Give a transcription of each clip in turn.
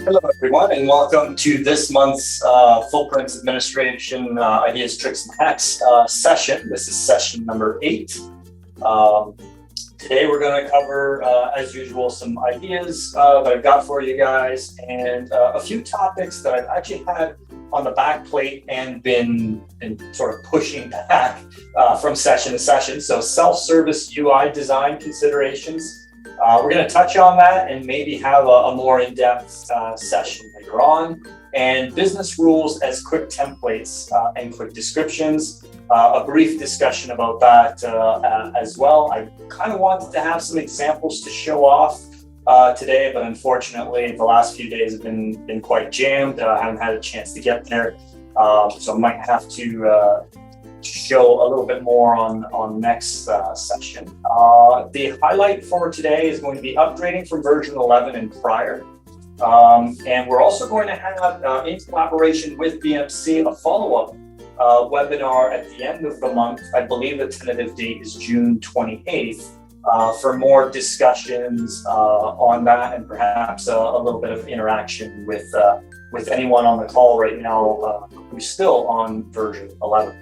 Hello, everyone, and welcome to this month's FootPrints Administration Ideas, Tricks, and Hacks session. This is session number 8. Today, we're going to cover, as usual, some ideas that I've got for you guys, and a few topics that I've actually had on the back plate and been sort of pushing back from session to session. So, self-service UI design considerations. We're going to touch on that and maybe have a more in-depth session later on. And business rules as quick templates and quick descriptions. A brief discussion about that as well. I kind of wanted to have some examples to show off today, but unfortunately the last few days have been quite jammed. I haven't had a chance to get there. So I might have to show a little bit more on next session. The highlight for today is going to be upgrading from version 11 and prior. And we're also going to have, in collaboration with BMC, a follow-up webinar at the end of the month. I believe the tentative date is June 28th for more discussions on that, and perhaps a little bit of interaction with anyone on the call right now who's still on version 11.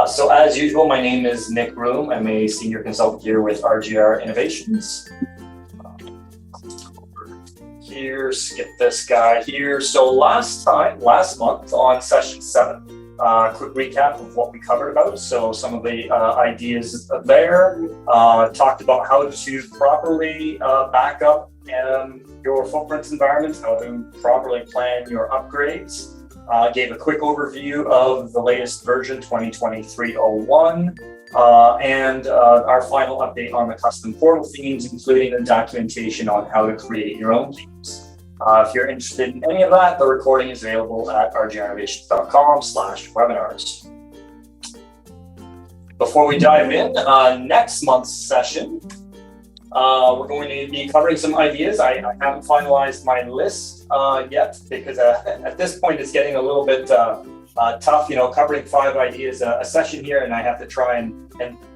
So as usual, my name is Nick Room. I'm a senior consultant here with RGR Innovations. Here, skip this guy here. So last month on session 7, quick recap of what we covered about. So some of the ideas there, talked about how to properly back up your FootPrints environment, how to properly plan your upgrades. Gave a quick overview of the latest version 2023-01 and our final update on the custom portal themes, including the documentation on how to create your own themes. If you're interested in any of that, the recording is available at rginnovations.com/webinars. Before we dive in, next month's session, we're going to be covering some ideas. I haven't finalized my list yet because at this point it's getting a little bit tough, covering 5 ideas a session here, and I have to try and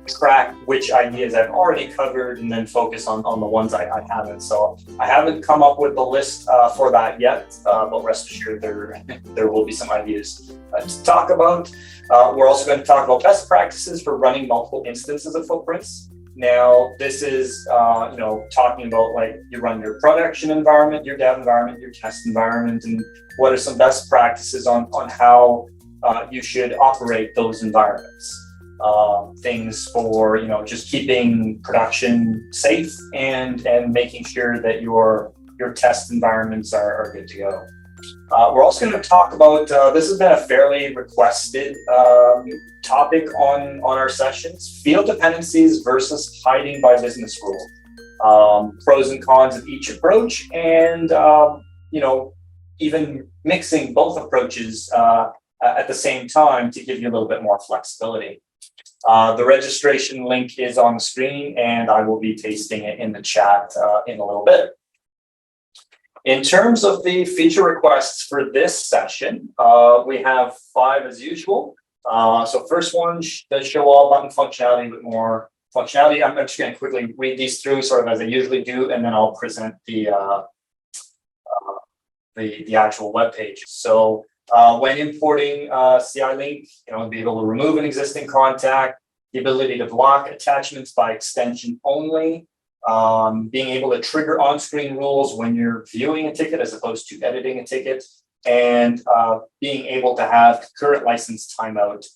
track which ideas I've already covered and then focus on the ones I haven't. So I haven't come up with the list for that yet, but rest assured there will be some ideas to talk about. We're also going to talk about best practices for running multiple instances of FootPrints. Now, this is, talking about like you run your production environment, your dev environment, your test environment, and what are some best practices on how you should operate those environments. Things for, just keeping production safe and making sure that your test environments are good to go. We're also going to talk about, this has been a fairly requested topic on our sessions, field dependencies versus hiding by business rule, pros and cons of each approach, and, even mixing both approaches at the same time to give you a little bit more flexibility. The registration link is on the screen, and I will be pasting it in the chat in a little bit. In terms of the feature requests for this session, we have 5 as usual. So first one does show all button functionality with more functionality. I'm just going to quickly read these through sort of as I usually do, and then I'll present the actual web page. So when importing CI link, be able to remove an existing contact, the ability to block attachments by extension only, being able to trigger on-screen rules when you're viewing a ticket as opposed to editing a ticket, and being able to have concurrent license timeout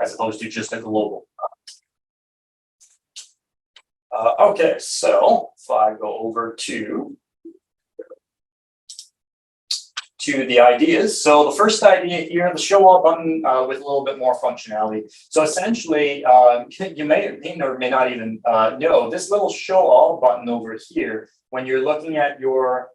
as opposed to just a global. Okay, so if I go over to the ideas. So the first idea here, the show all button with a little bit more functionality. So essentially, you may or may not even know this little show all button over here when you're looking at your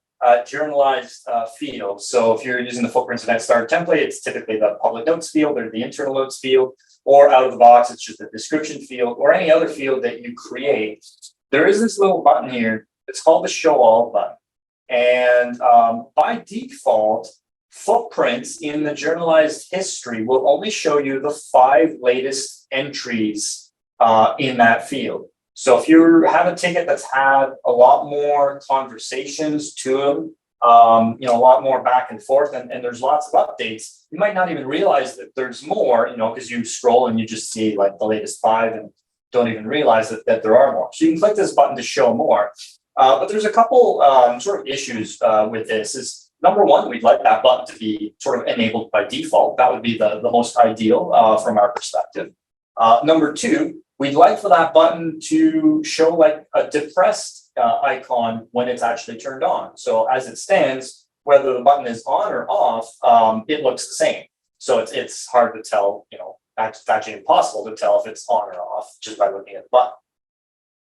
journalized field. So if you're using the FootPrints Event Starter template, it's typically the public notes field or the internal notes field, or out of the box, it's just the description field or any other field that you create. There is this little button here. It's called the show all button. And by default, FootPrints in the journalized history will only show you the 5 latest entries in that field. So if you have a ticket that's had a lot more conversations to them a lot more back and forth, and there's lots of updates. You might not even realize that there's more, because you scroll and you just see like the latest 5 and don't even realize that there are more. So you can click this button to show more. But there's a couple sort of issues with this. Is number one, we'd like that button to be sort of enabled by default. That would be the most ideal from our perspective. Number two, we'd like for that button to show like a depressed icon when it's actually turned on. So as it stands, whether the button is on or off, it looks the same. So it's hard to tell, it's actually impossible to tell if it's on or off just by looking at the button.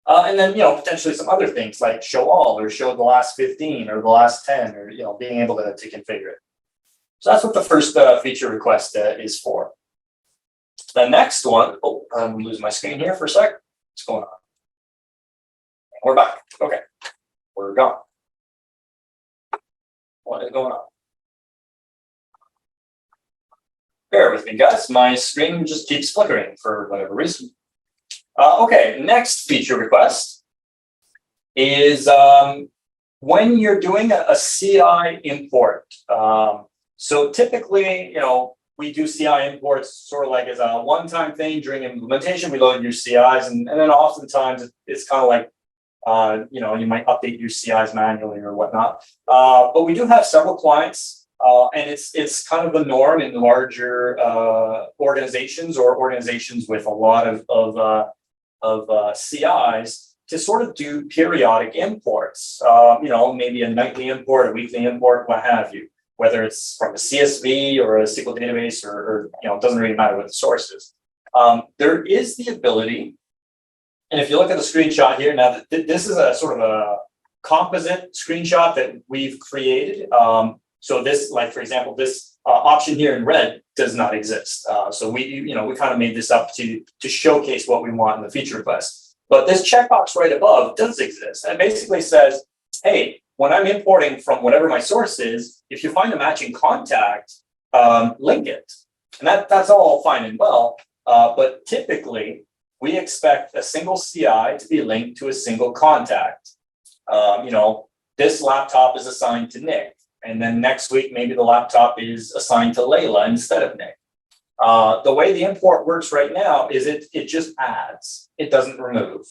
And then, potentially some other things like show all or show the last 15 or the last 10 or, being able to configure it. So that's what the first feature request is for. The next one, I'm losing my screen here for a sec. What's going on? We're back. Okay, we're gone. What is going on? Bear with me, guys. My screen just keeps flickering for whatever reason. Okay, next feature request is when you're doing a CI import. So typically, we do CI imports sort of like as a one-time thing during implementation. We load your CIs, and then oftentimes it's kind of like, you might update your CIs manually or whatnot. But we do have several clients, and it's kind of the norm in larger organizations or organizations with a lot of CIs to sort of do periodic imports, maybe a nightly import, a weekly import, what have you, whether it's from a CSV or a SQL database or it doesn't really matter what the source is. There is the ability, and if you look at the screenshot here, now this is a sort of a composite screenshot that we've created. So this, like for example, this option here in red does not exist. So we kind of made this up to showcase what we want in the feature request. But this checkbox right above does exist, and it basically says, hey, when I'm importing from whatever my source is, if you find a matching contact, link it. And that's all fine and well, but typically we expect a single CI to be linked to a single contact. This laptop is assigned to Nick. And then next week, maybe the laptop is assigned to Layla instead of Nick. The way the import works right now is it just adds, it doesn't remove.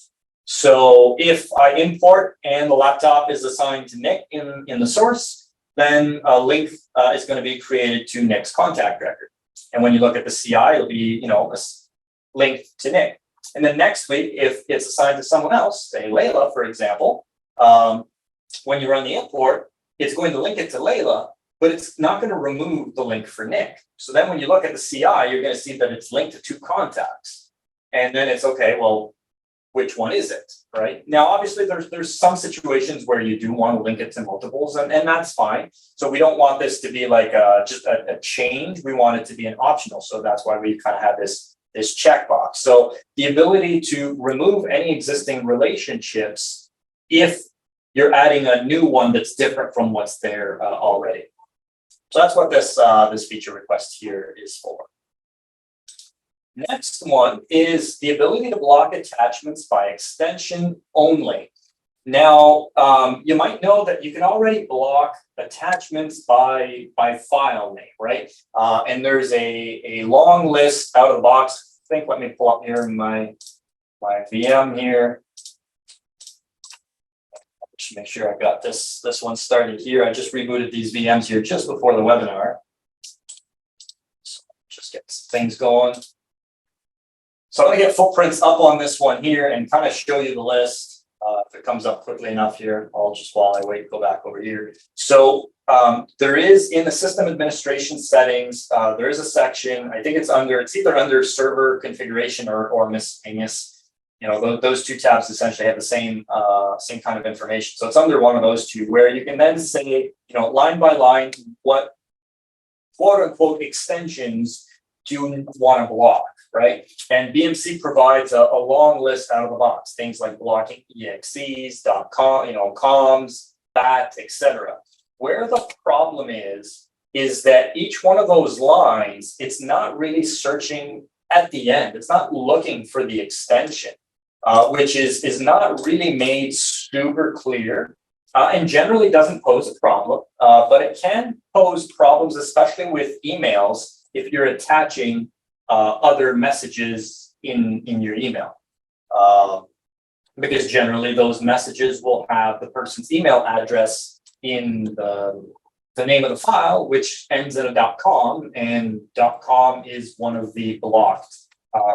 So if I import and the laptop is assigned to Nick in the source, then a link is going to be created to Nick's contact record. And when you look at the CI, it'll be, a link to Nick. And then next week, if it's assigned to someone else, say Layla, for example, when you run the import, it's going to link it to Layla, but it's not going to remove the link for Nick. So then when you look at the CI, you're going to see that it's linked to 2 contacts. And then it's okay, well, which one is it, right? Now, obviously, there's some situations where you do want to link it to multiples, and that's fine. So we don't want this to be like just a change. We want it to be an optional. So that's why we kind of have this checkbox. So the ability to remove any existing relationships if you're adding a new one that's different from what's there already. So that's what this feature request here is for. Next one is the ability to block attachments by extension only. Now, you might know that you can already block attachments by file name, right? And there's a long list out of the box. I think, let me pull up here my VM here. Just make sure I got this one started here. I just rebooted these VMs here just before the webinar. So just get things going. So I'm going to get FootPrints up on this one here and kind of show you the list. If it comes up quickly enough here, I'll just, while I wait, go back over here. So there is in the system administration settings, there is a section, I think it's either under server configuration or miscellaneous. Those 2 tabs essentially have the same kind of information. So it's under one of those 2 where you can then say, line by line, what quote unquote extensions do you want to block, right? And BMC provides a long list out of the box, things like blocking exes, .com, coms, bat, etc. Where the problem is that each one of those lines, it's not really searching at the end. It's not looking for the extension. Which is not really made super clear and generally doesn't pose a problem, but it can pose problems, especially with emails if you're attaching other messages in your email. Because generally those messages will have the person's email address in the name of the file, which ends in a .com, and .com is one of the blocked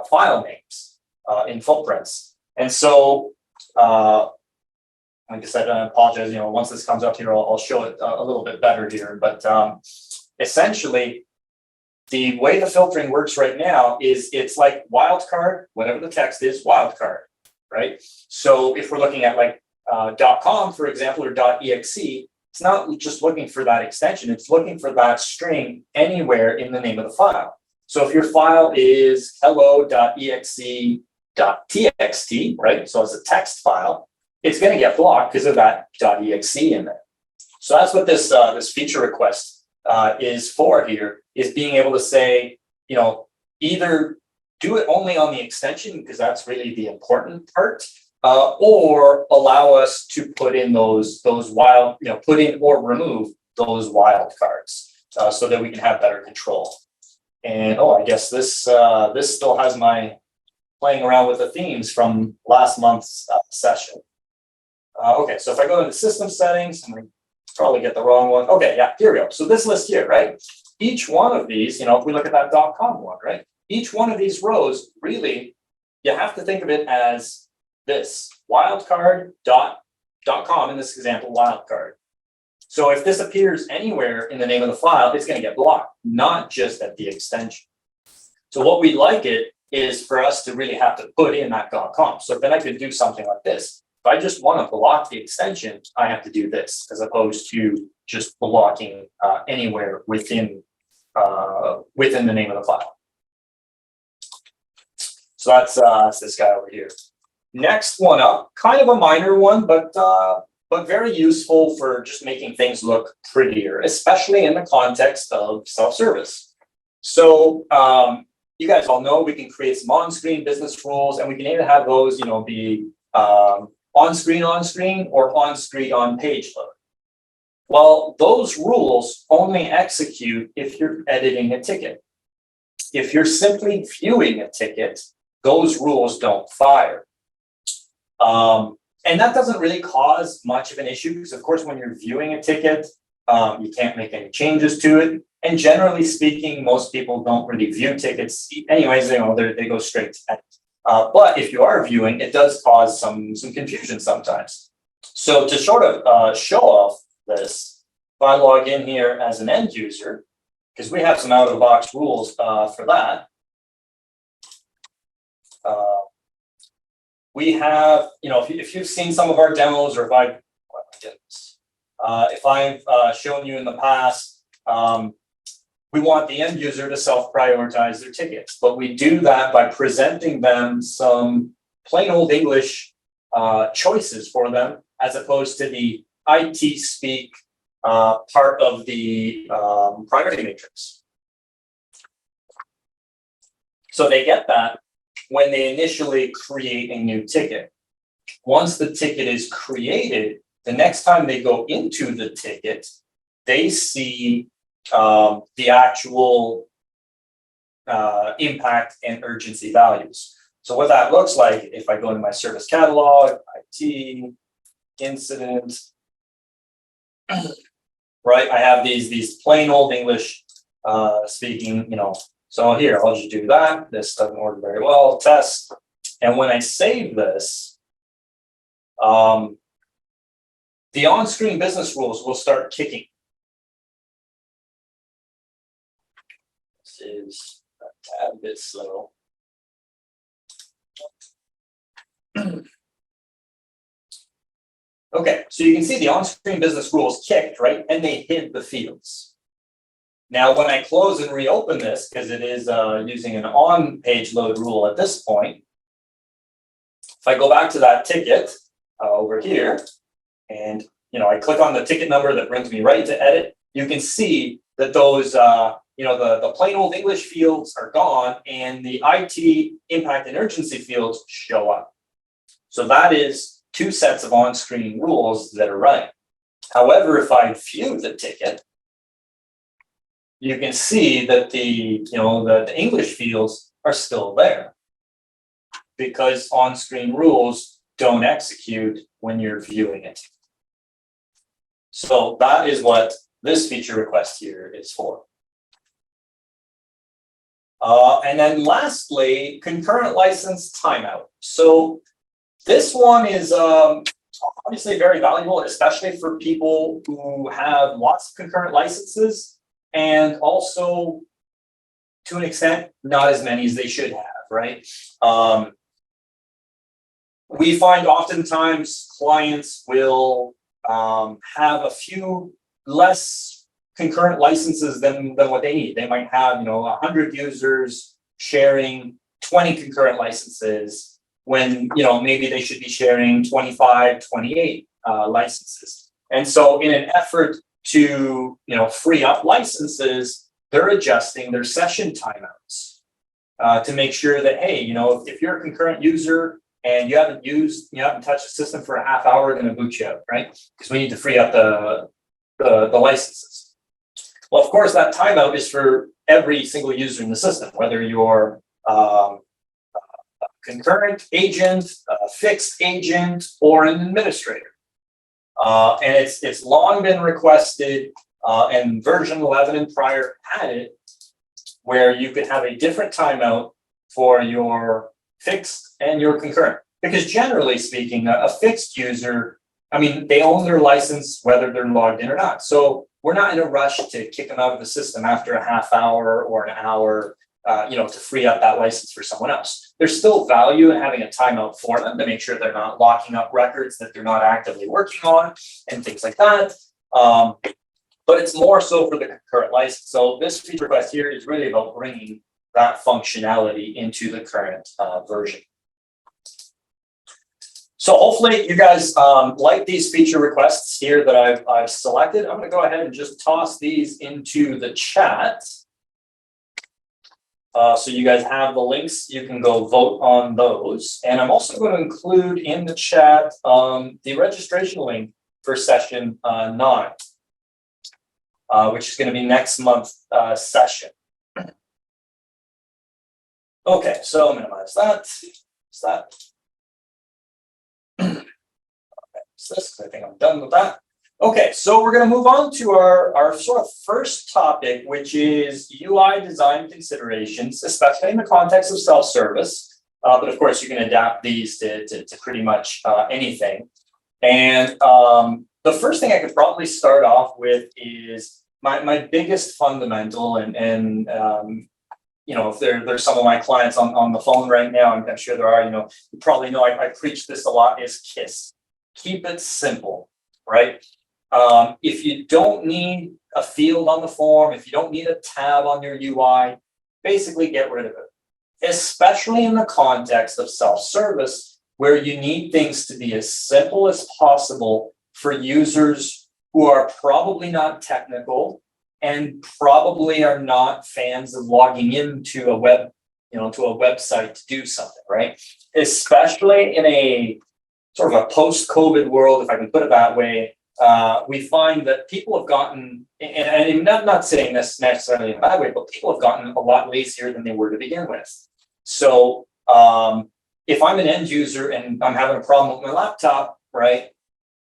file names in FootPrints. And so, like I said, I apologize, once this comes up here, I'll show it a little bit better here. But essentially, the way the filtering works right now is it's like wildcard, whatever the text is, wildcard, right? So if we're looking at like .com, for example, or .exe, it's not just looking for that extension, it's looking for that string anywhere in the name of the file. So if your file is hello.exe.txt, right? So it's a text file, it's going to get blocked because of that .exe in there. So that's what this feature request is for here, is being able to say, either do it only on the extension, because that's really the important part, or allow us to put in those wild, put in or remove those wildcards so that we can have better control. And I guess this still has my playing around with the themes from last month's session. Okay, so if I go into system settings, I'm going to probably get the wrong one. Okay, yeah, here we go. So this list here, right? Each one of these, if we look at that .com one, right? Each one of these rows, really, you have to think of it as this wildcard.com, in this example, wildcard. So if this appears anywhere in the name of the file, it's going to get blocked, not just at the extension. So what we'd like it is for us to really have to put in that .com. So then I could do something like this. If I just want to block the extension, I have to do this, as opposed to just blocking anywhere within the name of the file. So that's this guy over here. Next one up, kind of a minor one, but very useful for just making things look prettier, especially in the context of self-service. So you guys all know we can create some on-screen business rules, and we can either have those, be on-screen or on-screen on page load. Well, those rules only execute if you're editing a ticket. If you're simply viewing a ticket, those rules don't fire. And that doesn't really cause much of an issue, because of course, when you're viewing a ticket, you can't make any changes to it. And generally speaking, most people don't really view tickets anyways, they go straight to edit. But if you are viewing, it does cause some confusion sometimes. So to sort of show off this, if I log in here as an end user, because we have some out-of-the-box rules for that. We have, if you've seen some of our demos, or if I've shown you in the past, we want the end user to self-prioritize their tickets, but we do that by presenting them some plain old English choices for them, as opposed to the IT speak part of the priority matrix. So they get that when they initially create a new ticket. Once the ticket is created, the next time they go into the ticket, they see the actual impact and urgency values. So what that looks like, if I go into my service catalog, IT, incident, right? I have these plain old English speaking, so here, I'll just do that. This doesn't work very well, test. And when I save this, the on-screen business rules will start kicking. This is a tad bit slow. Okay, so you can see the on-screen business rules kicked, right? And they hid the fields. Now, when I close and reopen this, because it is using an on-page load rule at this point, if I go back to that ticket over here, and I click on the ticket number that brings me right to edit, you can see that those the plain old English fields are gone, and the IT impact and urgency fields show up. So that is two sets of on-screen rules that are running. However, if I view the ticket, you can see that the English fields are still there because on-screen rules don't execute when you're viewing it. So that is what this feature request here is for. And then lastly, concurrent license timeout. So this one is obviously very valuable, especially for people who have lots of concurrent licenses and also, to an extent, not as many as they should have, right? We find oftentimes clients will have a few less concurrent licenses than what they need. They might have, 100 users sharing 20 concurrent licenses when, maybe they should be sharing 25, 28 licenses. And so in an effort to, free up licenses, they're adjusting their session timeouts to make sure that, hey, if you're a concurrent user and you haven't touched the system for a half hour, we're going to boot you out, right? Because we need to free up the licenses. Well, of course, that timeout is for every single user in the system, whether you're a concurrent agent, a fixed agent, or an administrator. And it's long been requested, and version 11 and prior had it, where you could have a different timeout for your fixed and your concurrent. Because generally speaking, a fixed user, they own their license whether they're logged in or not. So we're not in a rush to kick them out of the system after a half hour or an hour, to free up that license for someone else. There's still value in having a timeout for them to make sure they're not locking up records that they're not actively working on and things like that. But it's more so for the concurrent license. So this feature request here is really about bringing that functionality into the current version. So hopefully you guys like these feature requests here that I've selected. I'm going to go ahead and just toss these into the chat. So you guys have the links. You can go vote on those. And I'm also going to include in the chat the registration link for session 9, which is going to be next month's session. Okay, so minimize that. Is that? Okay, so this, I think I'm done with that. Okay, so we're going to move on to our sort of first topic, which is UI design considerations, especially in the context of self-service. But of course, you can adapt these to pretty much anything. And the first thing I could probably start off with is my biggest fundamental, and if there's some of my clients on the phone right now, I'm sure there are, you probably know I preach this a lot, is KISS. Keep it simple, right? If you don't need a field on the form, if you don't need a tab on your UI, basically get rid of it, especially in the context of self-service, where you need things to be as simple as possible for users who are probably not technical and probably are not fans of logging into a website to do something, right? Especially in a sort of a post-COVID world, if I can put it that way, we find that people have gotten, and I'm not saying this necessarily in a bad way, but people have gotten a lot lazier than they were to begin with. So if I'm an end user and I'm having a problem with my laptop, right,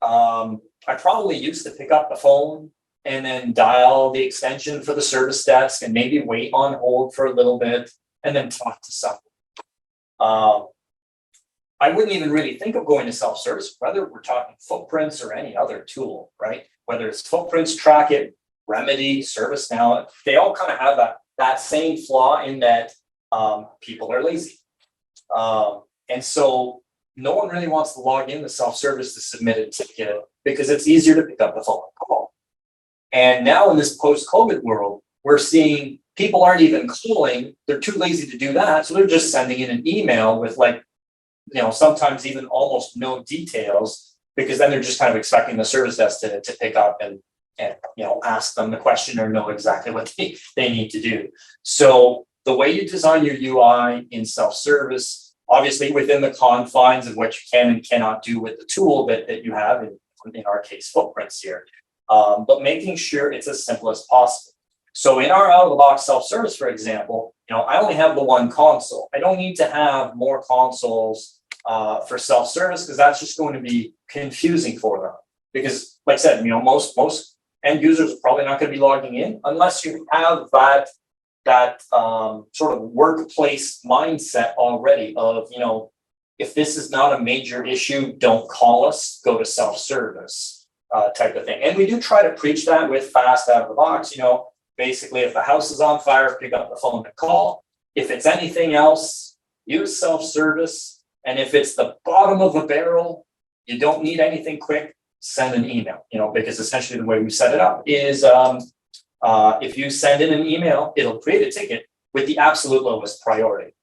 I probably used to pick up the phone and then dial the extension for the service desk and maybe wait on hold for a little bit and then talk to someone. I wouldn't even really think of going to self-service, whether we're talking FootPrints or any other tool, right? Whether it's FootPrints, Trackit, Remedy, ServiceNow, they all kind of have that same flaw in that people are lazy. And so no one really wants to log into self-service to submit a ticket because it's easier to pick up the phone and call. And now in this post-COVID world, we're seeing people aren't even calling. They're too lazy to do that. So they're just sending in an email with sometimes even almost no details, because then they're just kind of expecting the service desk to pick up and ask them the question or know exactly what they need to do. So the way you design your UI in self-service, obviously within the confines of what you can and cannot do with the tool that you have, and in our case, FootPrints here, but making sure it's as simple as possible. So in our out-of-the-box self-service, for example, I only have the one console. I don't need to have more consoles for self-service, because that's just going to be confusing for them. Because, like I said, most end users are probably not going to be logging in unless you have that sort of workplace mindset already of, if this is not a major issue, don't call us, go to self-service type of thing. And we do try to preach that with fast out of the box. Basically, if the house is on fire, pick up the phone and call. If it's anything else, use self-service. And if it's the bottom of the barrel, you don't need anything quick, send an email, because essentially the way we set it up is if you send in an email, it'll create a ticket with the absolute lowest priority.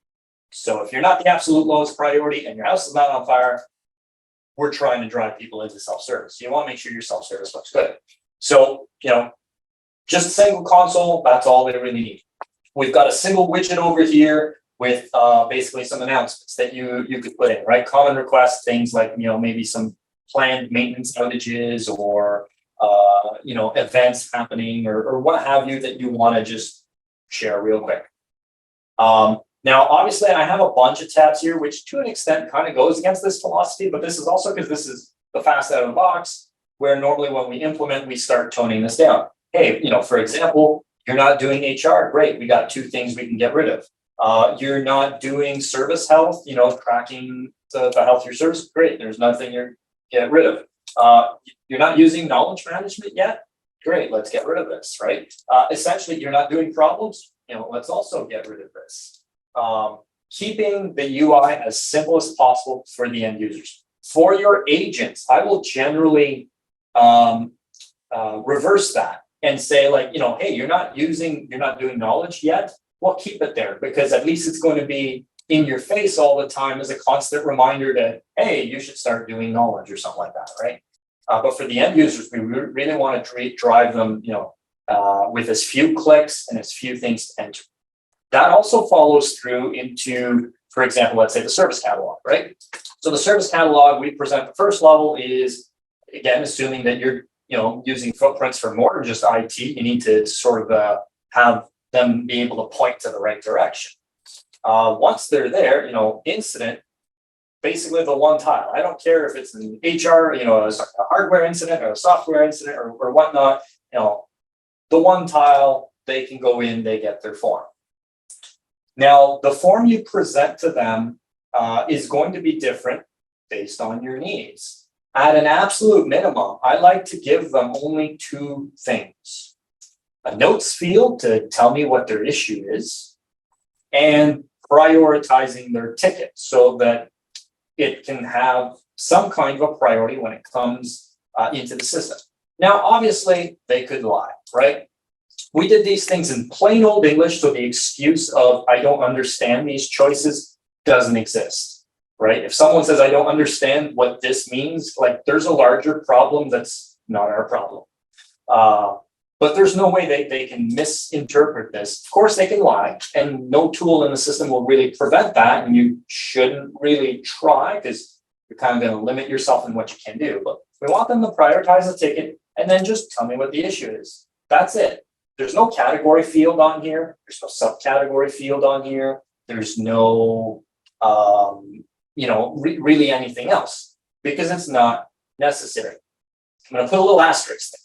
So if you're not the absolute lowest priority and your house is not on fire, we're trying to drive people into self-service. You want to make sure your self-service looks good. So, just a single console, that's all they really need. We've got a single widget over here with basically some announcements that you could put in, right? Common requests, things like, maybe some planned maintenance outages or, events happening or what have you that you want to just share real quick. Now, obviously, I have a bunch of tabs here, which to an extent kind of goes against this philosophy, but this is also because this is the fast out of the box, where normally when we implement, we start toning this down. Hey, for example, you're not doing HR, great. We got 2 things we can get rid of. You're not doing service health, tracking the health of your service, great. There's nothing you're get rid of. You're not using knowledge management yet, great. Let's get rid of this, right? Essentially, you're not doing problems, let's also get rid of this. Keeping the UI as simple as possible for the end users. For your agents, I will generally reverse that and say, like, hey, you're not doing knowledge yet. Well, keep it there, because at least it's going to be in your face all the time as a constant reminder that, hey, you should start doing knowledge or something like that, right? But for the end users, we really want to drive them, with as few clicks and as few things to enter. That also follows through into, for example, let's say the service catalog, right? So the service catalog we present the first level is, again, assuming that you're, using FootPrints for more than just IT, you need to sort of have them be able to point to the right direction. Once they're there, incident, basically the one tile. I don't care if it's an HR, a hardware incident or a software incident or whatnot, the one tile, they can go in, they get their form. Now, the form you present to them is going to be different based on your needs. At an absolute minimum, I like to give them only 2 things. A notes field to tell me what their issue is, and prioritizing their ticket so that it can have some kind of a priority when it comes into the system. Now, obviously, they could lie, right? We did these things in plain old English, so the excuse of I don't understand these choices doesn't exist, right? If someone says I don't understand what this means, like, there's a larger problem that's not our problem. But there's no way they can misinterpret this. Of course, they can lie, and no tool in the system will really prevent that, and you shouldn't really try, because you're kind of going to limit yourself in what you can do. But we want them to prioritize the ticket and then just tell me what the issue is. That's it. There's no category field on here. There's no subcategory field on here. There's no, really anything else, because it's not necessary. I'm going to put a little asterisk there.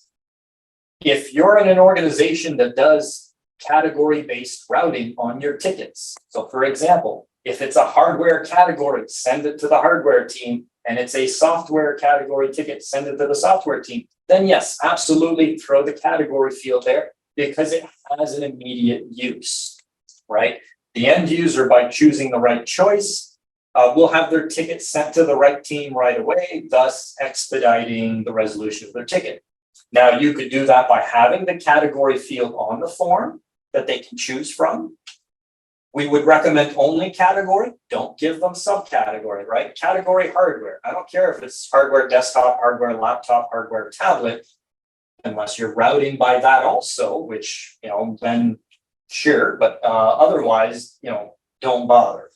If you're in an organization that does category-based routing on your tickets, so for example, if it's a hardware category, send it to the hardware team, and it's a software category ticket, send it to the software team, then yes, absolutely throw the category field there, because it has an immediate use, right? The end user, by choosing the right choice, will have their ticket sent to the right team right away, thus expediting the resolution of their ticket. Now, you could do that by having the category field on the form that they can choose from. We would recommend only category. Don't give them subcategory, right? Category hardware. I don't care if it's hardware desktop, hardware laptop, hardware tablet, unless you're routing by that also, which, then sure, but otherwise, don't bother.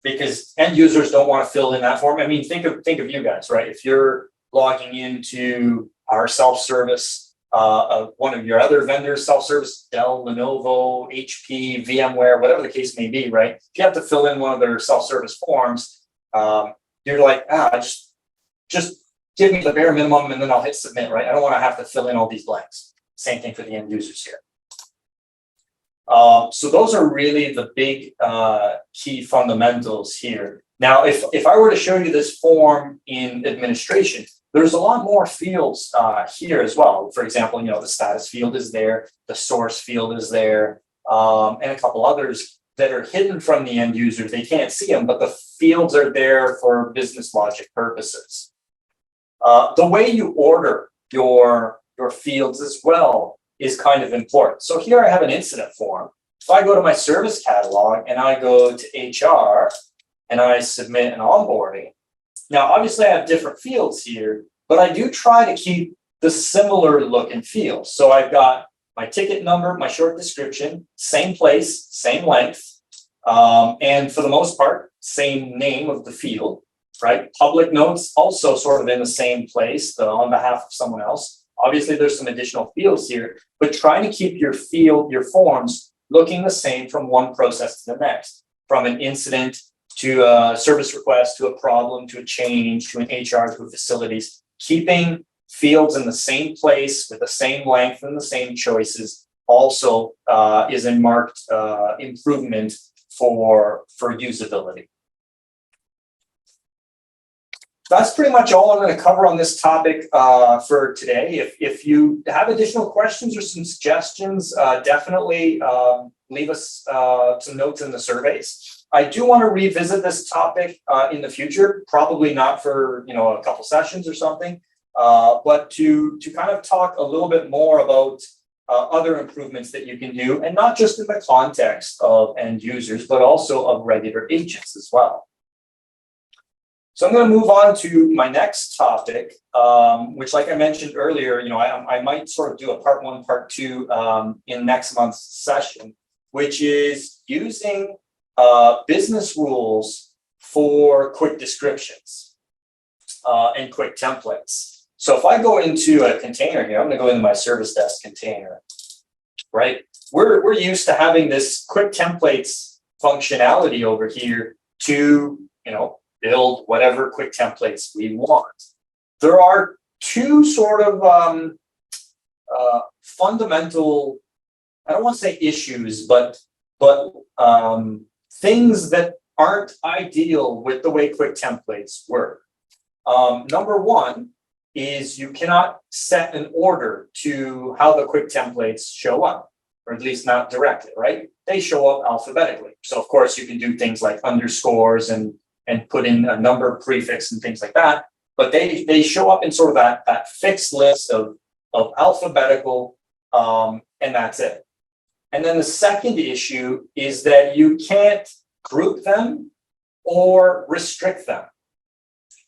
Because end users don't want to fill in that form. I mean, think of you guys, right? If you're logging into our self-service, one of your other vendors, self-service, Dell, Lenovo, HP, VMware, whatever the case may be, right? If you have to fill in one of their self-service forms, you're like, just give me the bare minimum and then I'll hit submit, right? I don't want to have to fill in all these blanks. Same thing for the end users here. So those are really the big key fundamentals here. Now, if I were to show you this form in administration, there's a lot more fields here as well. For example, the status field is there, the source field is there, and a couple others that are hidden from the end user. They can't see them, but the fields are there for business logic purposes. The way you order your fields as well is kind of important. So here I have an incident form. If I go to my service catalog and I go to HR and I submit an onboarding, now obviously I have different fields here, but I do try to keep the similar look and feel. So I've got my ticket number, my short description, same place, same length, and for the most part, same name of the field, right? Public notes also sort of in the same place, on behalf of someone else. Obviously, there's some additional fields here, but trying to keep your forms looking the same from one process to the next, from an incident to a service request, to a problem, to a change, to an HR, to a facilities. Keeping fields in the same place with the same length and the same choices also is a marked improvement for usability. That's pretty much all I'm going to cover on this topic for today. If you have additional questions or some suggestions, definitely leave us some notes in the surveys. I do want to revisit this topic in the future, probably not for a couple sessions or something, but to kind of talk a little bit more about other improvements that you can do, and not just in the context of end users, but also of regular agents as well. So I'm going to move on to my next topic, which, like I mentioned earlier, I might sort of do a part 1, part 2 in next month's session, which is using business rules for quick descriptions and quick templates. So if I go into a container here, I'm going to go into my service desk container, right? We're used to having this quick templates functionality over here to, build whatever quick templates we want. There are two sort of fundamental, I don't want to say issues, but things that aren't ideal with the way quick templates work. Number one is you cannot set an order to how the quick templates show up, or at least not directly, right? They show up alphabetically. So of course you can do things like underscores and put in a number prefix and things like that, but they show up in sort of that fixed list of alphabetical, and that's it. And then the second issue is that you can't group them or restrict them,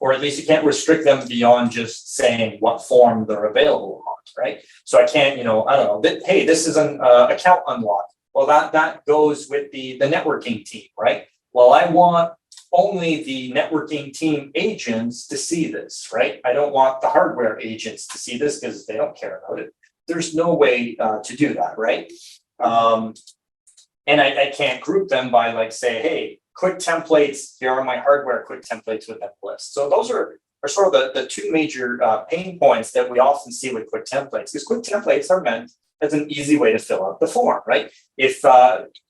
or at least you can't restrict them beyond just saying what form they're available on, right? So I can't, I don't know, hey, this is an account unlock. Well, that goes with the networking team, right? Well, I want only the networking team agents to see this, right? I don't want the hardware agents to see this because they don't care about it. There's no way to do that, right? And I can't group them by like say, hey, quick templates, here are my hardware quick templates with that list. So those are sort of the two major pain points that we often see with quick templates, because quick templates are meant as an easy way to fill out the form, right? If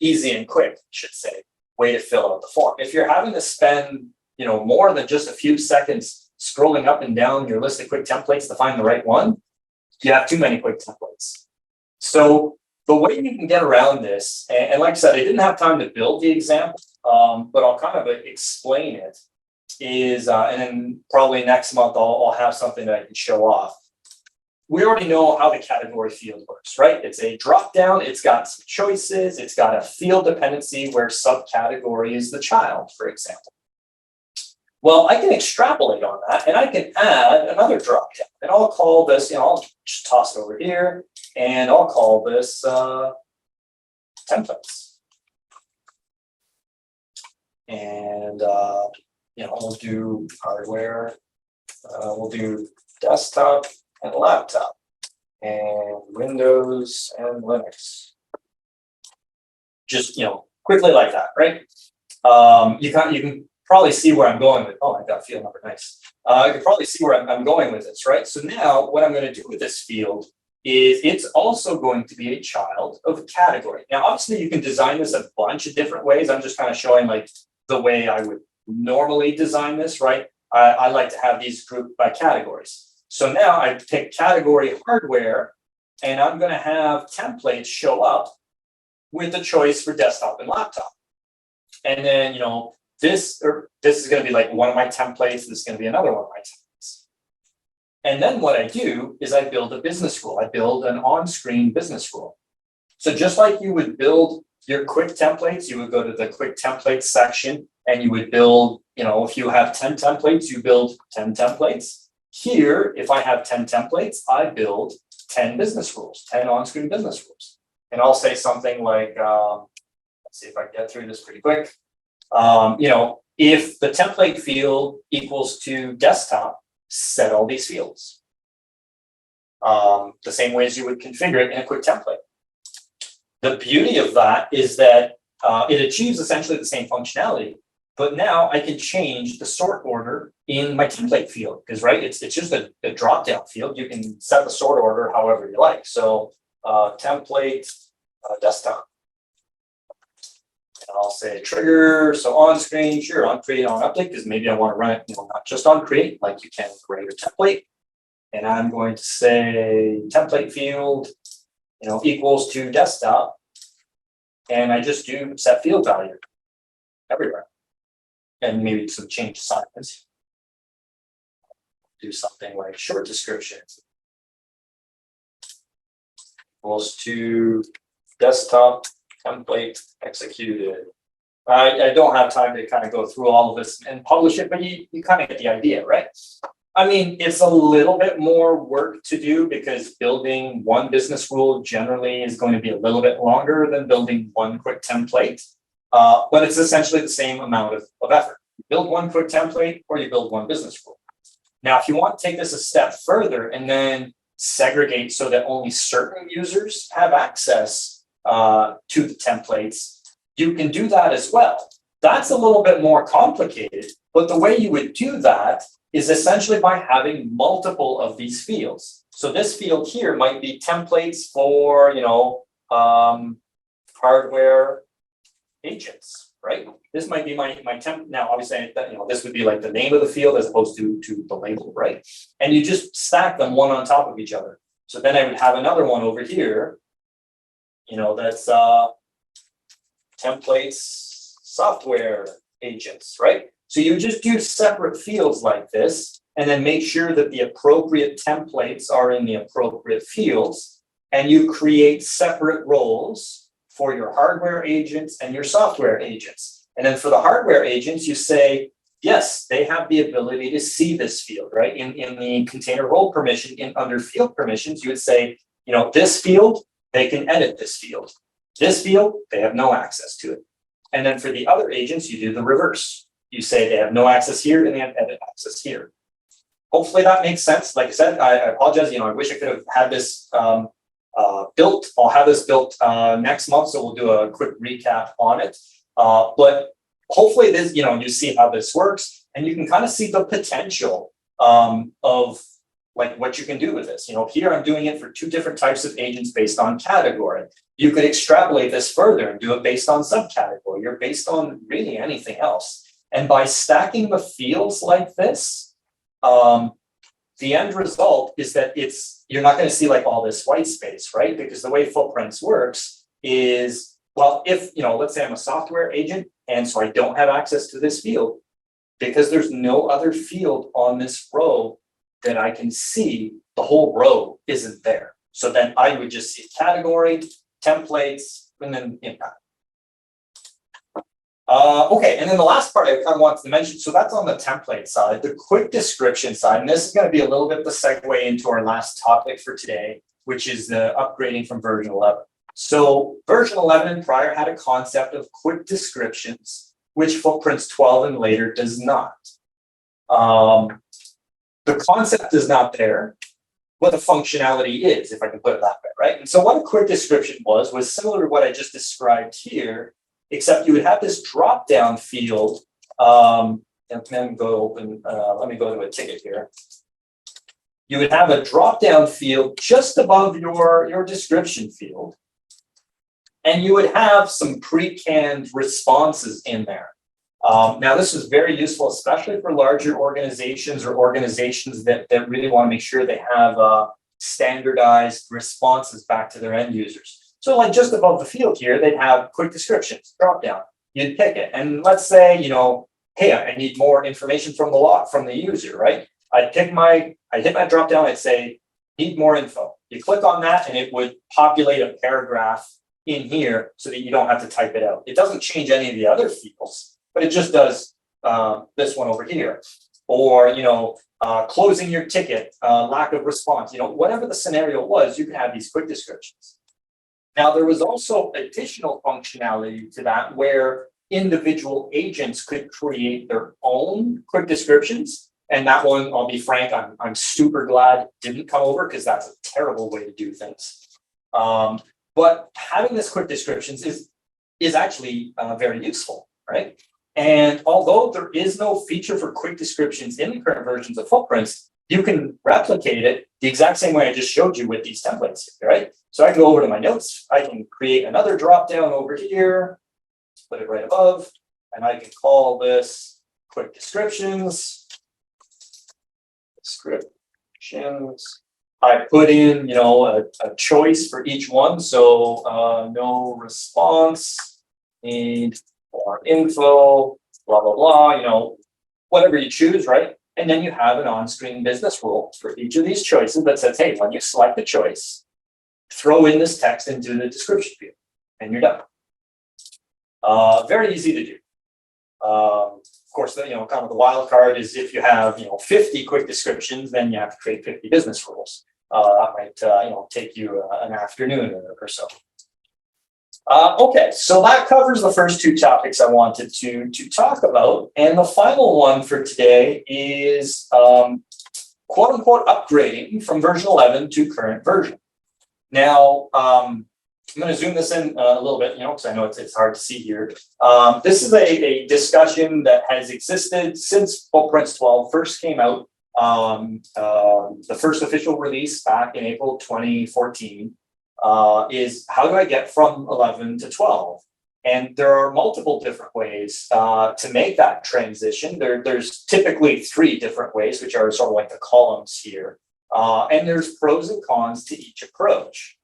easy and quick, I should say, way to fill out the form. If you're having to spend, more than just a few seconds scrolling up and down your list of quick templates to find the right one, you have too many quick templates. So the way you can get around this, and like I said, I didn't have time to build the example, but I'll kind of explain it, is, and then probably next month I'll have something that I can show off. We already know how the category field works, right? It's a drop down, it's got some choices, it's got a field dependency where subcategory is the child, for example. Well, I can extrapolate on that and I can add another drop down, and I'll call this, I'll just toss it over here and I'll call this templates. And, we'll do hardware We'll do desktop and laptop and Windows and Linux. Just, quickly like that, right? You can probably see where I'm going with, oh, I got field number, nice. You can probably see where I'm going with this, right? So now what I'm going to do with this field is it's also going to be a child of a category. Now, obviously you can design this a bunch of different ways. I'm just kind of showing like the way I would normally design this, right? I like to have these grouped by categories. So now I pick category hardware, and I'm going to have templates show up with the choice for desktop and laptop. And then, this is going to be like one of my templates. This is going to be another one of my templates. And then what I do is I build a business rule. I build an on-screen business rule. So just like you would build your quick templates, you would go to the quick templates section and you would build, if you have 10 templates, you build 10 templates. Here, if I have 10 templates, I build 10 business rules, 10 on-screen business rules. And I'll say something like, let's see if I can get through this pretty quick. If the template field equals to desktop, set all these fields. The same way as you would configure it in a quick template. The beauty of that is that it achieves essentially the same functionality, but now I can change the sort order in my template field because, right, it's just a drop-down field. You can set the sort order however you like. So template desktop. And I'll say trigger, so on screen, sure, on create, on update, because maybe I want to run it, not just on create, like you can create a template. And I'm going to say template field, equals to desktop. And I just do set field value everywhere. And maybe some change assignments. Do something like short description equals to desktop template executed. I don't have time to kind of go through all of this and publish it, but you kind of get the idea, right? I mean, it's a little bit more work to do because building one business rule generally is going to be a little bit longer than building one quick template, but it's essentially the same amount of effort. You build one quick template or you build one business rule. Now, if you want to take this a step further and then segregate so that only certain users have access to the templates, you can do that as well. That's a little bit more complicated, but the way you would do that is essentially by having multiple of these fields. So this field here might be templates for, hardware agents, right? This might be my temp. Now, obviously, this would be like the name of the field as opposed to the label, right? And you just stack them one on top of each other. So then I would have another one over here, that's templates, software agents, right? So you just do separate fields like this, and then make sure that the appropriate templates are in the appropriate fields, and you create separate roles for your hardware agents and your software agents. And then for the hardware agents, you say, yes, they have the ability to see this field, right? In the container role permission, under field permissions, you would say, this field, they can edit this field. This field, they have no access to it. And then for the other agents, you do the reverse. You say they have no access here and they have edit access here. Hopefully that makes sense. Like I said, I apologize. I wish I could have had this built. I'll have this built next month, so we'll do a quick recap on it. But hopefully this, you see how this works, and you can kind of see the potential of like what you can do with this. Here I'm doing it for two different types of agents based on category. You could extrapolate this further and do it based on subcategory or based on really anything else. And by stacking the fields like this, the end result is that you're not going to see like all this white space, right? Because the way FootPrints works is, well, if, let's say I'm a software agent, and so I don't have access to this field, because there's no other field on this row that I can see, the whole row isn't there. So then I would just see category, templates, and then impact. Okay, and then the last part I kind of wanted to mention, so that's on the template side, the quick description side, and this is going to be a little bit of the segue into our last topic for today, which is the upgrading from version 11. So version 11 prior had a concept of quick descriptions, which FootPrints 12 and later does not. The concept is not there. What the functionality is, if I can put it that way, right? And so what a quick description was similar to what I just described here, except you would have this drop-down field. And let me go to a ticket here. You would have a drop-down field just above your description field. And you would have some pre-canned responses in there. Now, this is very useful, especially for larger organizations or organizations that really want to make sure they have standardized responses back to their end users. So like just above the field here, they'd have quick descriptions, drop down. You'd pick it. And let's say, hey, I need more information from the user, right? I'd hit my drop down, I'd say, need more info. You click on that and it would populate a paragraph in here so that you don't have to type it out. It doesn't change any of the other fields, but it just does this one over here. Or, closing your ticket, lack of response, whatever the scenario was, you can have these quick descriptions. Now, there was also additional functionality to that where individual agents could create their own quick descriptions. And that one, I'll be frank, I'm super glad didn't come over because that's a terrible way to do things. But having this quick descriptions is actually very useful, right? And although there is no feature for quick descriptions in the current versions of FootPrints, you can replicate it the exact same way I just showed you with these templates, right? So I can go over to my notes, I can create another drop down over here, put it right above, and I can call this quick descriptions. I put in, a choice for each one. So no response, need more info, blah, blah, blah, whatever you choose, right? And then you have an on-screen business rule for each of these choices that says, hey, when you select a choice, throw in this text into the description field, and you're done. Very easy to do. Of course, kind of the wild card is if you have, 50 quick descriptions, then you have to create 50 business rules. That might, take you an afternoon or so. Okay, so that covers the first two topics I wanted to talk about. And the final one for today is quote unquote upgrading from version 11 to current version. Now, I'm going to zoom this in a little bit, because I know it's hard to see here. This is a discussion that has existed since FootPrints 12 first came out. The first official release back in April 2014 is how do I get from 11 to 12? And there are multiple different ways to make that transition. There's typically 3 different ways, which are sort of like the columns here. And there's pros and cons to each approach.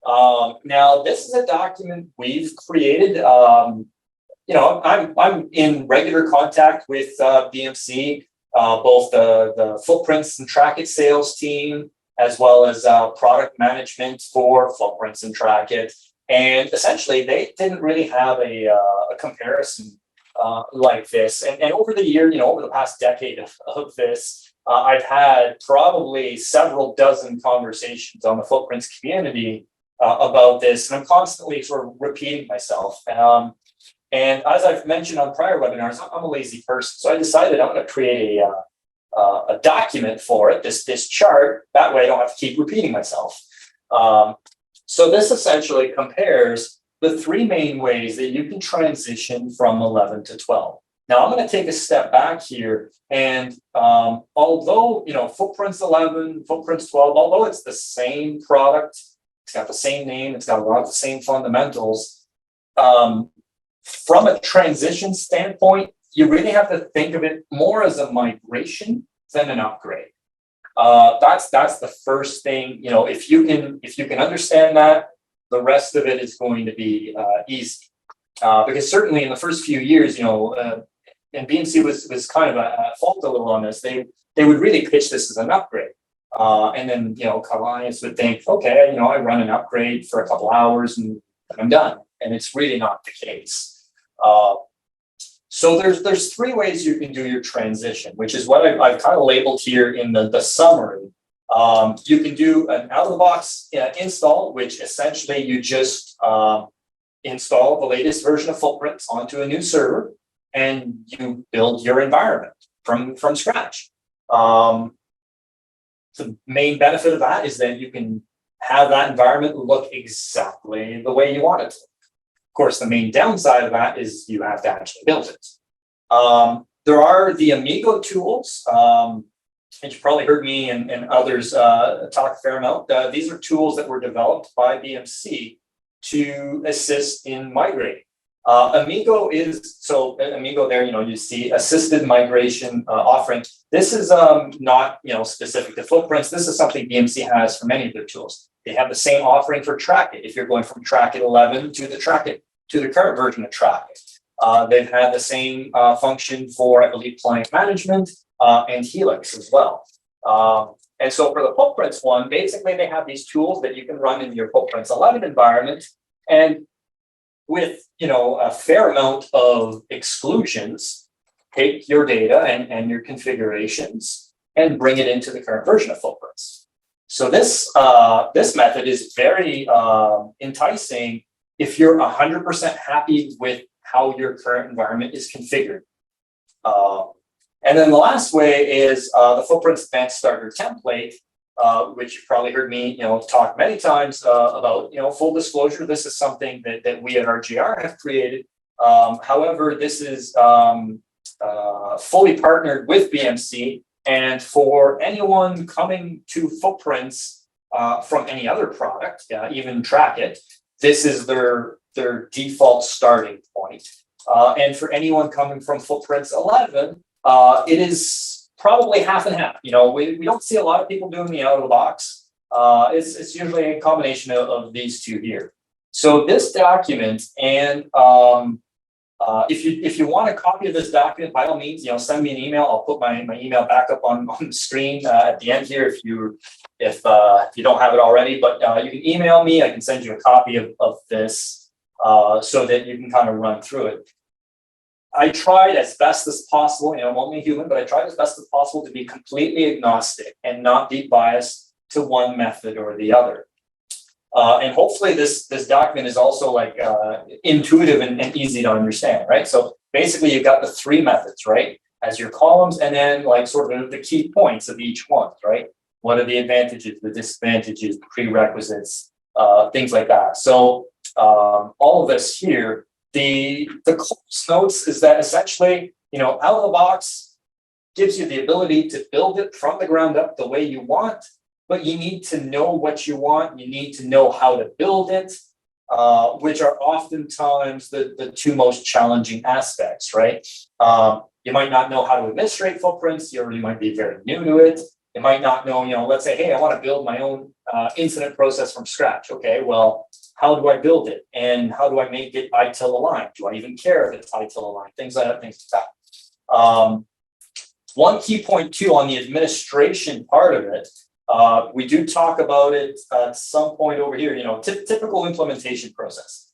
Now, this is a document we've created. I'm in regular contact with BMC, both the FootPrints and Track It sales team, as well as product management for FootPrints and Track It. And essentially, they didn't really have a comparison like this. And over the year, over the past decade of this, I've had probably several dozen conversations on the FootPrints community about this, and I'm constantly sort of repeating myself. And as I've mentioned on prior webinars, I'm a lazy person, so I decided I'm going to create a document for it, this chart. That way I don't have to keep repeating myself. So this essentially compares the 3 main ways that you can transition from 11 to 12. Now I'm going to take a step back here, and although FootPrints 11, FootPrints 12, although it's the same product, it's got the same name, it's got a lot of the same fundamentals. From a transition standpoint, you really have to think of it more as a migration than an upgrade. That's the first thing. If you can understand that, the rest of it is going to be easy. Because certainly in the first few years, and BMC was kind of at fault a little on this. They would really pitch this as an upgrade. And then, clients would think, okay, I run an upgrade for a couple hours and I'm done. And it's really not the case. So there's 3 ways you can do your transition, which is what I've kind of labeled here in the summary. You can do an out-of-the-box install, which essentially you just install the latest version of FootPrints onto a new server, and you build your environment from scratch. The main benefit of that is that you can have that environment look exactly the way you want it to. Of course, the main downside of that is you have to actually build it. There are the Amigo tools, and you've probably heard me and others talk a fair amount. These are tools that were developed by BMC to assist in migrating. Amigo there, you see assisted migration offering. This is not specific to FootPrints. This is something BMC has for many of their tools. They have the same offering for Trackit. If you're going from Trackit 11 to the current version of Trackit, they've had the same function for, I believe, client management and Helix as well. And so for the FootPrints one, basically they have these tools that you can run in your FootPrints 11 environment, and with a fair amount of exclusions, take your data and your configurations and bring it into the current version of FootPrints. So this method is very enticing if you're 100% happy with how your current environment is configured. And then the last way is the FootPrints Advanced Starter template, which you've probably heard me talk many times about. Full disclosure, this is something that we at RGR have created. However, this is fully partnered with BMC, and for anyone coming to FootPrints from any other product, even Trackit, this is their default starting point. And for anyone coming from FootPrints 11, it is probably half and half. We don't see a lot of people doing the out of the box. It's usually a combination of these two here. So this document, and if you want a copy of this document, by all means, send me an email. I'll put my email back up on the screen at the end here if you don't have it already. But you can email me. I can send you a copy of this so that you can kind of run through it. I tried as best as possible, I'm only human, but I tried as best as possible to be completely agnostic and not be biased to one method or the other. And hopefully this document is also intuitive and easy to understand, right? So basically you've got the three methods, right, as your columns, and then sort of the key points of each one, right? What are the advantages, the disadvantages, prerequisites, things like that. So all of this here, the close notes is that essentially, out of the box gives you the ability to build it from the ground up the way you want, but you need to know what you want. You need to know how to build it, which are oftentimes the two most challenging aspects, right? You might not know how to administrate FootPrints, or you might be very new to it. You might not know, let's say, hey, I want to build my own incident process from scratch. Okay, well, how do I build it? And how do I make it ITIL aligned? Do I even care if it's ITIL aligned? Things like that. One key point too on the administration part of it, we do talk about it at some point over here, typical implementation process,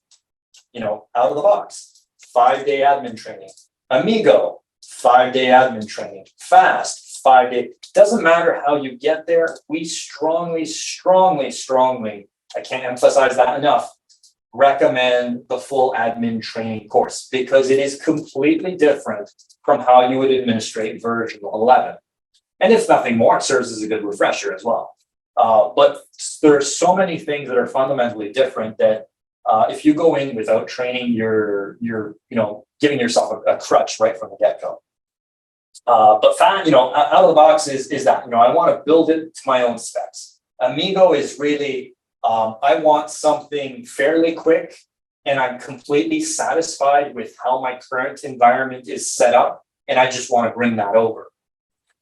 out of the box, 5-day admin training, Amigo, 5-day admin training, fast, 5-day, doesn't matter how you get there. We strongly, I can't emphasize that enough, recommend the full admin training course because it is completely different from how you would administrate version 11. And if nothing more, it serves as a good refresher as well. But there's so many things that are fundamentally different that if you go in without training, you're giving yourself a crutch right from the get-go. But out of the box is that, I want to build it to my own specs. Amigo is really, I want something fairly quick and I'm completely satisfied with how my current environment is set up. And I just want to bring that over.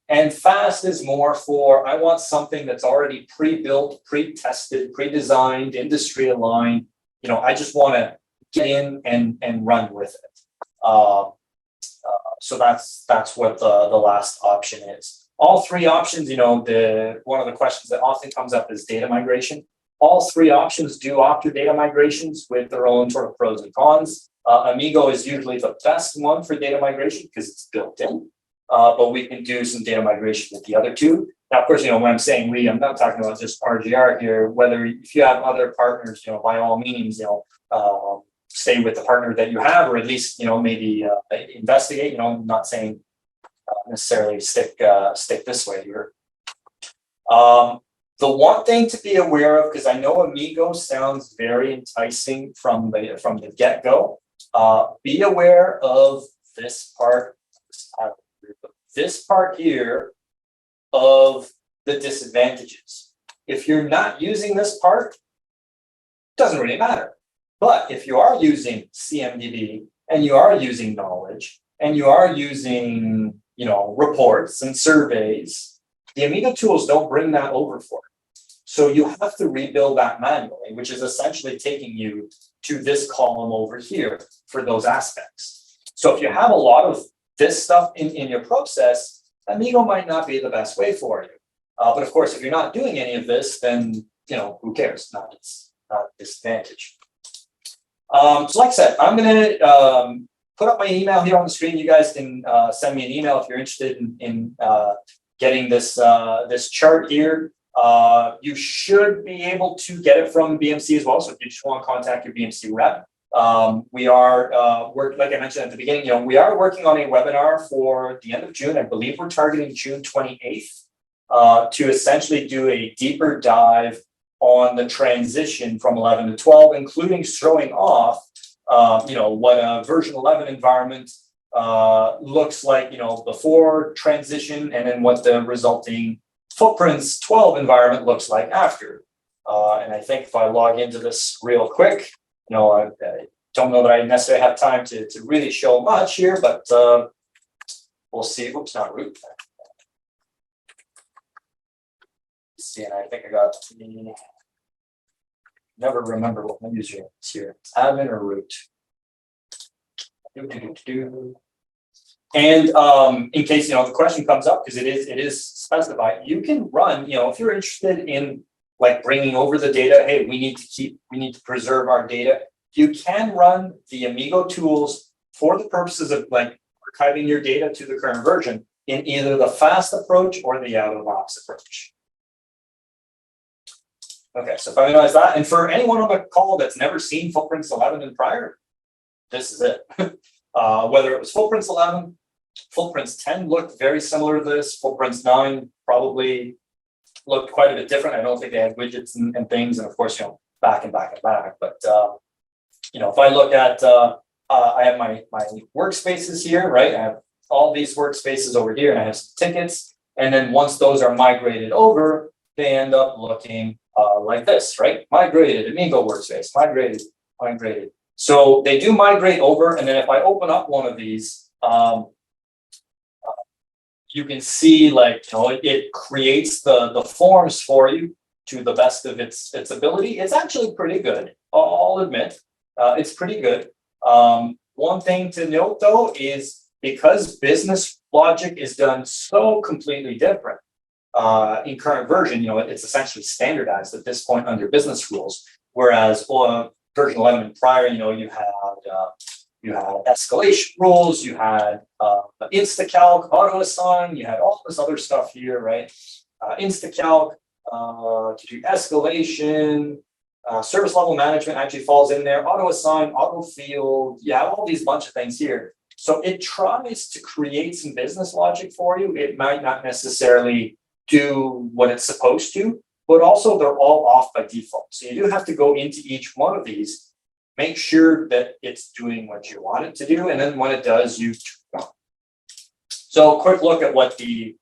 And fast is more for, I want something that's already pre-built, pre-tested, pre-designed, industry aligned. I just want to get in and run with it. So that's what the last option is. All three options, one of the questions that often comes up is data migration. All three options do offer data migrations with their own sort of pros and cons. Amigo is usually the best one for data migration because it's built in. But we can do some data migration with the other two. Now, of course, when I'm saying we, I'm not talking about just RGR here. Whether if you have other partners, by all means, stay with the partner that you have, or at least, maybe investigate. I'm not saying necessarily stick this way here. The one thing to be aware of, because I know Amigo sounds very enticing from the get-go, be aware of this part here of the disadvantages. If you're not using this part, it doesn't really matter. But if you are using CMDB and you are using knowledge and you are using, reports and surveys, the Amigo tools don't bring that over for you. So you have to rebuild that manually, which is essentially taking you to this column over here for those aspects. So if you have a lot of this stuff in your process, Amigo might not be the best way for you. But of course, if you're not doing any of this, then, who cares? Not a disadvantage. So like I said, I'm going to put up my email here on the screen. You guys can send me an email if you're interested in getting this chart here. You should be able to get it from BMC as well. So if you just want to contact your BMC rep, we are like I mentioned at the beginning, we are working on a webinar for the end of June. I believe we're targeting June 28th to essentially do a deeper dive on the transition from 11 to 12, including showing off, what a version 11 environment looks like, before transition, and then what the resulting FootPrints 12 environment looks like after. And I think if I log into this real quick, I don't know that I necessarily have time to really show much here, but we'll see. Oops, not root. Let's see, and I think I got never remember what my username is here. It's admin or root. And in case the question comes up, because it is specified, you can run. If you're interested in like bringing over the data, hey, we need to preserve our data. You can run the Amigo tools for the purposes of like archiving your data to the current version in either the fast approach or the out of the box approach. Okay, so familiarize that. And for anyone on the call that's never seen FootPrints 11 and prior, this is it. Whether it was FootPrints 11, FootPrints 10 looked very similar to this. FootPrints 9 probably looked quite a bit different. I don't think they had widgets and things, and of course, back and back and back. But if I look at, I have my workspaces here, right? I have all these workspaces over here, and I have some tickets. And then once those are migrated over, they end up looking like this, right? Migrated, Amigo workspace, migrated. So they do migrate over, and then if I open up one of these, you can see it creates the forms for you to the best of its ability. It's actually pretty good, I'll admit. It's pretty good. One thing to note though is because business logic is done so completely different in current version, it's essentially standardized at this point under business rules. Whereas version 11 prior, you had escalation rules, you had InstaCalc, auto assign, you had all this other stuff here, right? InstaCalc to do escalation, service level management actually falls in there, auto assign, auto field, you have all these bunch of things here. So it tries to create some business logic for you. It might not necessarily do what it's supposed to, but also they're all off by default. So you do have to go into each one of these, make sure that it's doing what you want it to do, and then when it does, you turn it on. So quick look at what the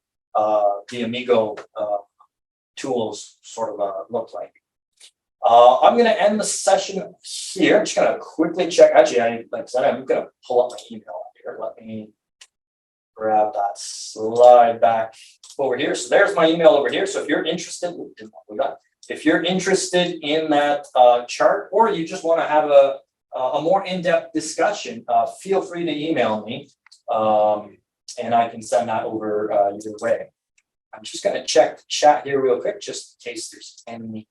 Amigo tools sort of look like. I'm going to end the session here. I'm just going to quickly check. Actually, like I said, I'm going to pull up my email here. Let me grab that slide back over here. So there's my email over here. So if you're interested, if you're interested in that chart, or you just want to have a more in-depth discussion, feel free to email me, and I can send that over either way. I'm just going to check the chat here real quick, just in case there's anything.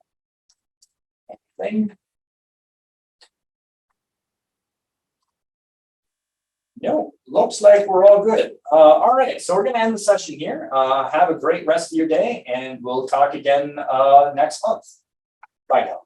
No, looks like we're all good. All right, so we're going to end the session here. Have a great rest of your day, and we'll talk again next month. Bye now.